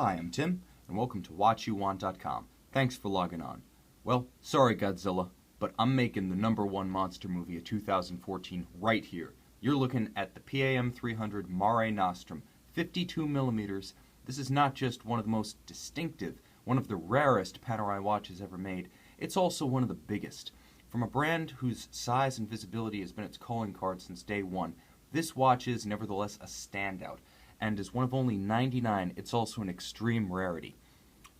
Hi, I'm Tim, and welcome to WatchYouWant.com. Thanks for logging on. Well, sorry Godzilla, but I'm making the #1 monster movie of 2014 right here. You're looking at the PAM00300 Mare Nostrum, 52 millimeters. This is not just one of the most distinctive, one of the rarest Panerai watches ever made, it's also one of the biggest. From a brand whose size and visibility has been its calling card since day one, this watch is nevertheless a standout, and as one of only 99, it's also an extreme rarity.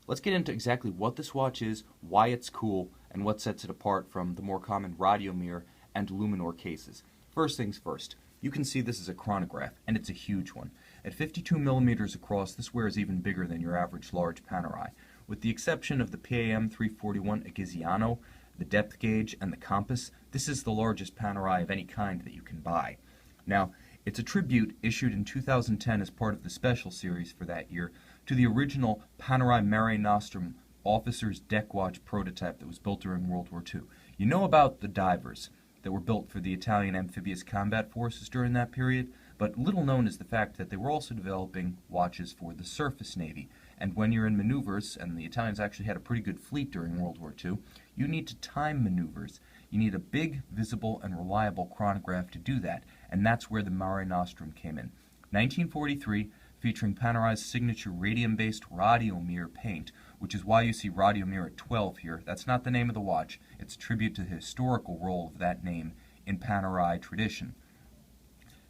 Let's get into exactly what this watch is, why it's cool, and what sets it apart from the more common radiomere and luminor cases. First things first, you can see this is a chronograph, and it's a huge one. At 52 millimeters across, this wear is even bigger than your average large Panerai. With the exception of the PAM341 Egiziano, the depth gauge, and the compass, this is the largest Panerai of any kind that you can buy. Now, it's a tribute issued in 2010 as part of the special series for that year to the original Panerai Mare Nostrum officer's deck watch prototype that was built during World War II. You know about the divers that were built for the Italian amphibious combat forces during that period, but little known is the fact that they were also developing watches for the surface navy. And when you're in maneuvers, and the Italians actually had a pretty good fleet during World War II, you need to time maneuvers. You need a big, visible, and reliable chronograph to do that, and that's where the Mare Nostrum came in. 1943, featuring Panerai's signature radium-based radiomere paint, which is why you see radiomere at 12 here. That's not the name of the watch. It's a tribute to the historical role of that name in Panerai tradition.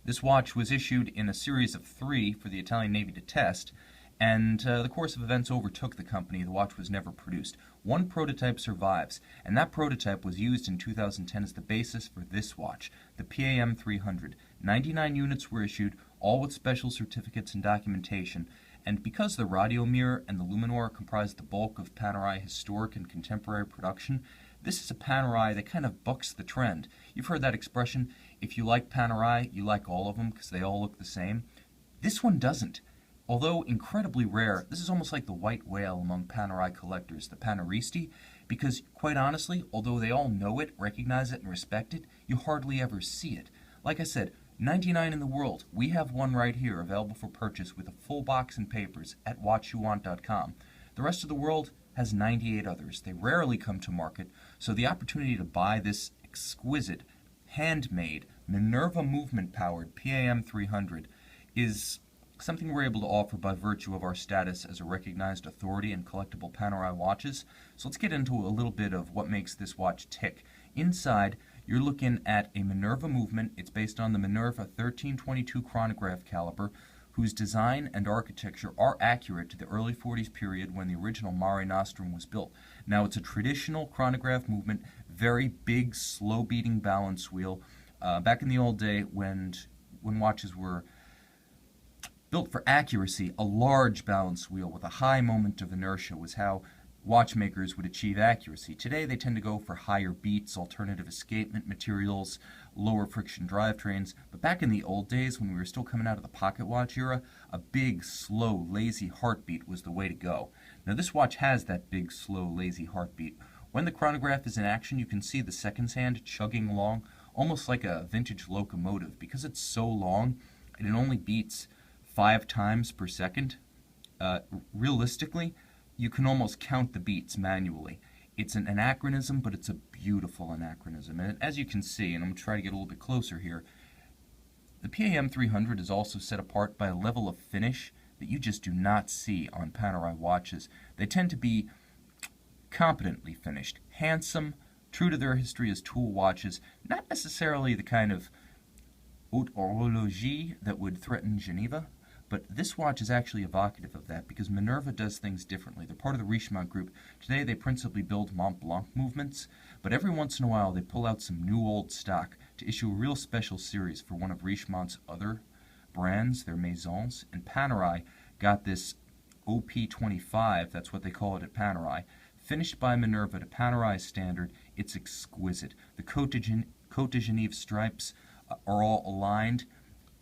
This watch was issued in a series of 3 for the Italian Navy to test, and the course of events overtook the company. The watch was never produced. One prototype survives, and that prototype was used in 2010 as the basis for this watch, the PAM300. 99 units were issued, all with special certificates and documentation, and because the radiomere and the luminor comprise the bulk of Panerai historic and contemporary production, this is a Panerai that kind of bucks the trend. You've heard that expression, if you like Panerai, you like all of them because they all look the same. This one doesn't. Although incredibly rare, this is almost like the white whale among Panerai collectors, the Paneristi, because quite honestly, although they all know it, recognize it, and respect it, you hardly ever see it. Like I said, 99 in the world. We have one right here available for purchase with a full box and papers at WatchYouWant.com. The rest of the world has 98 others. They rarely come to market, so the opportunity to buy this exquisite, handmade, Minerva movement-powered PAM300 is something we're able to offer by virtue of our status as a recognized authority in collectible Panerai watches. So let's get into a little bit of what makes this watch tick. Inside, you're looking at a Minerva movement. It's based on the Minerva 1322 chronograph caliber, whose design and architecture are accurate to the early 40s period when the original Mare Nostrum was built. Now, it's a traditional chronograph movement, very big, slow-beating balance wheel. Back in the old day when watches were built for accuracy, a large balance wheel with a high moment of inertia was how watchmakers would achieve accuracy. Today they tend to go for higher beats, alternative escapement materials, lower friction drivetrains, but back in the old days when we were still coming out of the pocket watch era, a big, slow, lazy heartbeat was the way to go. Now this watch has that big, slow, lazy heartbeat. When the chronograph is in action, you can see the seconds hand chugging along, almost like a vintage locomotive. Because it's so long, and it only beats 5 times per second, realistically, you can almost count the beats manually. It's an anachronism, but it's a beautiful anachronism. And as you can see, and I'm going to try to get a little bit closer here, the PAM300 is also set apart by a level of finish that you just do not see on Panerai watches. They tend to be competently finished, handsome, true to their history as tool watches, not necessarily the kind of haute horlogerie that would threaten Geneva. But this watch is actually evocative of that because Minerva does things differently. They're part of the Richemont group. Today they principally build Mont Blanc movements, but every once in a while they pull out some new old stock to issue a real special series for one of Richemont's other brands, their maisons. And Panerai got this OP25, that's what they call it at Panerai, finished by Minerva to Panerai's standard. It's exquisite. The Côte de Genève stripes are all aligned,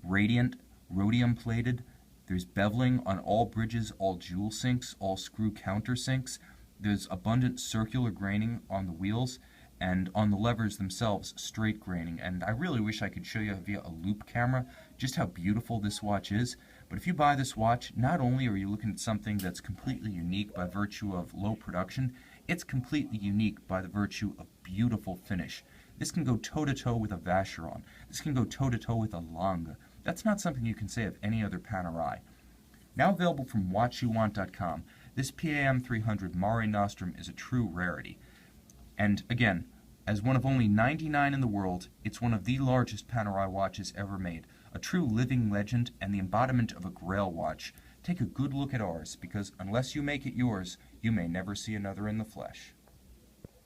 radiant, rhodium plated. There's beveling on all bridges, all jewel sinks, all screw countersinks. There's abundant circular graining on the wheels, and on the levers themselves, straight graining. And I really wish I could show you via a loop camera just how beautiful this watch is, But if you buy this watch, not only are you looking at something that's completely unique by virtue of low production, it's completely unique by the virtue of beautiful finish. This can go toe-to-toe with a Vacheron. This can go toe-to-toe with a Lange. That's not something you can say of any other Panerai. Now available from watchyouwant.com, this PAM00300 Mare Nostrum is a true rarity. And again, as one of only 99 in the world, it's one of the largest Panerai watches ever made, a true living legend and the embodiment of a grail watch. Take a good look at ours, because unless you make it yours, you may never see another in the flesh.